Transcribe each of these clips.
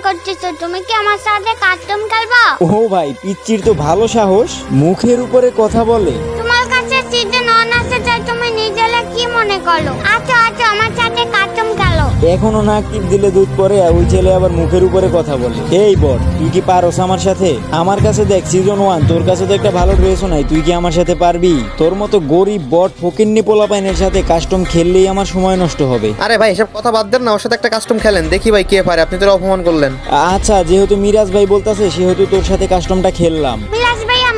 করতেছো? তুমি কি আমার সাথে কাস্টম খেলবা? ও ভাই, পিচ্চির তো ভালো সাহস, মুখের উপরে কথা বলে। তোমার কাছে সিজন অন আছে, তাই তুমি নিজেলে কি মনে করো? আচ্ছা আচ্ছা, আমার সাথে কাস্টম খেলো। এখনো নাক টিপ দিলে দুধ পরে, ওই ছেলে আবার মুখের উপরে কথা বলে। এই বট, তুই কি পারোস আমার সাথে? আমার কাছে দেখ সিজন 1, তোর কাছে তো একটা ভালো ড্রেসও নাই, তুই কি আমার সাথে পারবি? তোর মতো গরিব বট ফকিন্নি পোলাপাইনের সাথে কাস্টম খেললেই আমার সময় নষ্ট হবে। আরে ভাই এসব কথা বাদ দেন না, ওর সাথে একটা কাস্টম খেলেন, দেখি ভাই কে পারে। আপনি তো অপমান করলেন। আচ্ছা, যেহেতু মিরাজ ভাই বলতাছে সেহেতু তোর সাথে কাস্টমটা খেললাম। মিলাস ভাইয়া,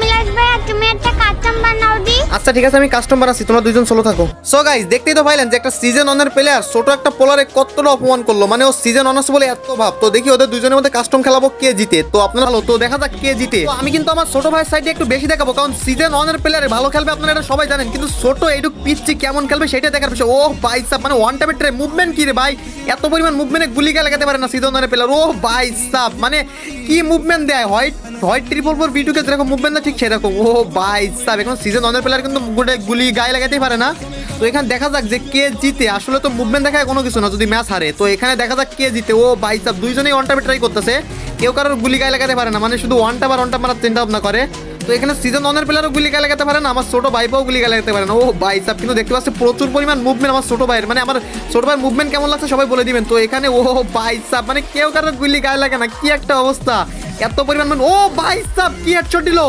তুমি একটা কাস্টম বানাও দি। আচ্ছা ঠিক আছে, আমি কাস্টম বানাচ্ছি, তোমরা দুইজন সোলো থাকো। সো গাইস, দেখতেই তো পাইলেন যে একটা সিজন অনের প্লেয়ার ছোট একটা পোলারে কতটা অপমান করলো। মানে ও সিজন অনার্স বলে এত ভাব। তো দেখি ওদের দুজনের মধ্যে কাস্টম খেলাবো, কে জিতে। তো আপনারা ভালো, তো দেখা যাক কে জিতে। তো আমি কিন্তু আমার ছোট ভাইয়ের সাইডে একটু বেশি দেখাবো, কারণ সিজন অনের প্লেয়ারে ভালো খেলবে আপনারা এটা সবাই জানেন, কিন্তু ছোট এইটুক পিচ্ছি কেমন খেলবে সেটা দেখার বিষয়। ও ভাই সাব, মানে ওয়ান টাইপের ট্রে মুভমেন্ট কি রে ভাই, এত পরিমাণ মুভমেন্টে গুলি গায়ে লাগাতে পারে না সিজন অনের প্লেয়ার। ও ভাই সাব, মানে কি মুভমেন্ট দেয়, হোয়াইট 344 ভিডিওকে যেরকম মুভমেন্ট না, ঠিক সেরকম। ও ভাই সাব, এখন সিজন অনের প্লেয়ার কিন্তু গুলি গায়ে লাগাতেই পারে না। তো এখানে দেখা যাক যে কে জিতে। আসলে তো মুভমেন্ট দেখায় কোনো কিছু না যদি ম্যাচ হারে। তো এখানে দেখা যাক কে জিতে। ও ভাই সাব, দুইজনেই ওয়ান টাপে ট্রাই করতেছে, কেউ কারোর গুলি গায়ে লাগাতে পারে না, মানে শুধু ওয়ান টাপ মারার চিন্তা ভাবনা করে। তো এখানে সিজন অনের প্লেয়ারও গুলি গায়ে লাগাতে পারে না, আমার ছোট ভাইপাও গুলি গায়ে লাগাতে পারে না। ও ভাই সাব, কিন্তু দেখতে পাচ্ছি প্রচুর পরিমাণ মুভমেন্ট আমার ছোট ভাইয়ের। মানে আমার ছোট ভাইয়ের মুভমেন্ট কেমন লাগছে সবাই বলে দিবেন। তো এখানে ও ভাই সাব, মানে কেউ কারোর গুলি গায়ে লাগে না, কি একটা অবস্থা, এত পরিমাণ। ও ভাই সাব, কি হেডশট দিল।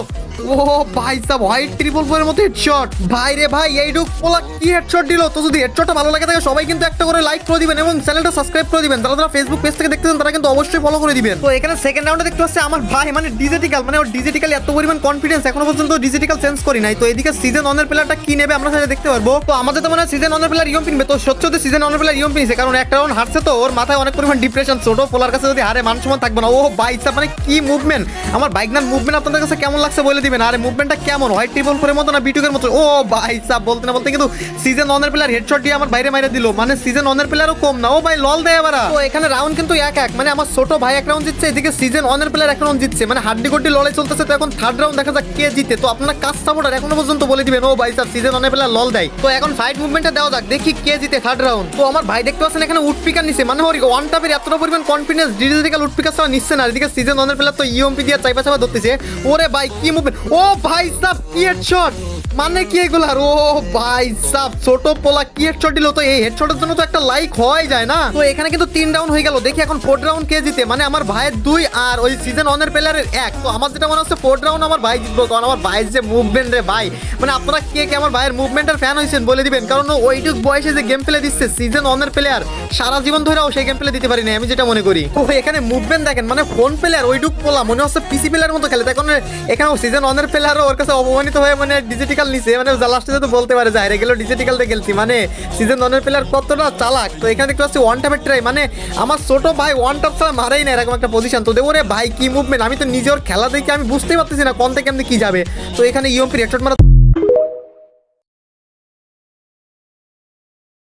ও ভাই সাব, হোয়াইট 344 এর মতো হেডশট। ভাই রে ভাই, এইটুক পোলা কি হেডশট দিল। তো যদি হেডশটটা ভালো লাগে থাকে সবাই কিন্তু একটা করে লাইক করে দিবেন এবং চ্যানেলটা সাবস্ক্রাইব করে দিবেন। যারা ফেসবুক পেজ থেকে দেখতেছেন তারা কিন্তু অবশ্যই ফলো করে দিবেন। তো এখানে সেকেন্ড রাউন্ডে দেখতে পাচ্ছি আমার ভাই, মানে ডিজিটাল, মানে ওর ডিজিটাল এত পরিমাণ কনফিডেন্স, এখনো পর্যন্ত ডিজিটাল চেঞ্জ করি নাই। তো এদিকে সিজন অনের প্লেয়ারটা কি নেবে আমরা সাথে দেখতে পারবো। তো আমাদের তো মনে হয় সিজন অনের প্লেয়ার ইয়ম কিনবে। তো সত্যি সিজন অনের প্লেয়ার ইয়ম কিনছে, কারণ একটা রাউন্ড হারছে তো ওর মাথায় অনেক পরিমাণ ডিপ্রেশন। ছোট পোলার কাছে যদি হারে মান সম্মান থাকবে না। ও ভাই সাব, মানে কি মুভমেন্ট, আমার বাইকনার মুভমেন্ট আপনাদের কাছে কেমন লাগছে বলে দিবেন। আরে মুভমেন্টটা কেমন, হোয়াইট 344 এর মতো না বিটুকের মতো। ও ভাই সাব, বলতে না বলতে কিন্তু সিজন অনের প্লেয়ার হেডশট দিয়ে আমার বাইরে মাইরে দিল। মানে সিজন অনের প্লেয়ারও কম না। ও ভাই লল দেয় এবার। তো এখানে রাউন্ড কিন্তু এক, মানে আমার ছোট ভাই এক রাউন্ড জিতছে, এদিকে সিজন অনের প্লেয়ার এক রাউন্ড জিতছে, মানে হাড্ডি গড্ডি লড়াই চলতেছে। তো এখন থার্ড রাউন্ড দেখা যাক কে জিতে। তো আপনারা কাজ সাপোর্টার এখনো পর্যন্ত বলে দিবেন। ও ভাই সাব, সিজন অনের প্লেয়ার লল দেয়। তো এখন ফাইট মুভমেন্টটা দেওয়া যাক, দেখি কে জিতে থার্ড রাউন্ড। তো আমার ভাই দেখতে পাচ্ছেন এখানে উডপিকার নিছে, মানে ওর ওয়ান টাপের এতটা পরিমাণ কনফিডেন্স, ডিজিটাল উডপিকার ছাড়া নিচ্ছে না। এদিকে সিজন অনের প্লেয়ার তো ইএমপি দিয়ে চাইপা চাপা ধরতেছে। ওরে ভাই কি মুভমেন্ট, ও ভাই সাব কি হেডশট, মানে কি এগুলার। ও ভাই সাব, ছোট পোলা কি হেডশট দিল। তো এই হেডশটের জন্য তো একটা লাইক হয় যায় না। তো এখানে কিন্তু 3 রাউন্ড হয়ে গেল, দেখি এখন 4th রাউন্ড কে জিতে। মানে আমার ভাইয়ের 2 আর ওই সিজন অনের প্লেয়ারের 1। তো আমার যেটা মনে হচ্ছে 4th রাউন্ড আমার ভাই জিতবো, কারণ আমার ভাইয়ের যে মুভমেন্ট রে ভাই, মানে আপনারা কে কে আমার ভাইয়ের মুভমেন্টের ফ্যান হয়েছেন বলে দিবেন। কারণ ওইটুক বয়সে যে গেম প্লে দিচ্ছে সিজন অনের প্লেয়ার, সারা জীবন ধরেও সেই গেম প্লে দিতে পারি না, আমি যেটা মনে করি। তো এখানে মুভমেন্ট দেখেন, মানে ফোন প্লেয়ার ওইটুক পোলা মনে হচ্ছে পিসি প্লেয়ার মতো খেলে। এখন এখানে সিজন অনের প্লেয়ারও ওর কাছে অপমানিত হয়ে মানে ডিজিটাল নিছে, মানে লাস্টে তো বলতে পারে যে হারে গেল ডিজিটালতে খেলছি। মানে সিজন অনের প্লেয়ার কতটা চালাক। তো এখানে দেখতে পাচ্ছি ওয়ান টাপের ট্রাই, মানে আমার ছোট ভাই ওয়ান টাপ ছাড়া মারাই না এরকম একটা পজিশন। তো দেখো রে ভাই কি মুভমেন্ট, আমি তো নিজের খেলা দেখে আমি বুঝতেই পারতেছি না কোন থেকে কেমনি কি যাবে। তো এখানে ইএমপি হেডশট মারা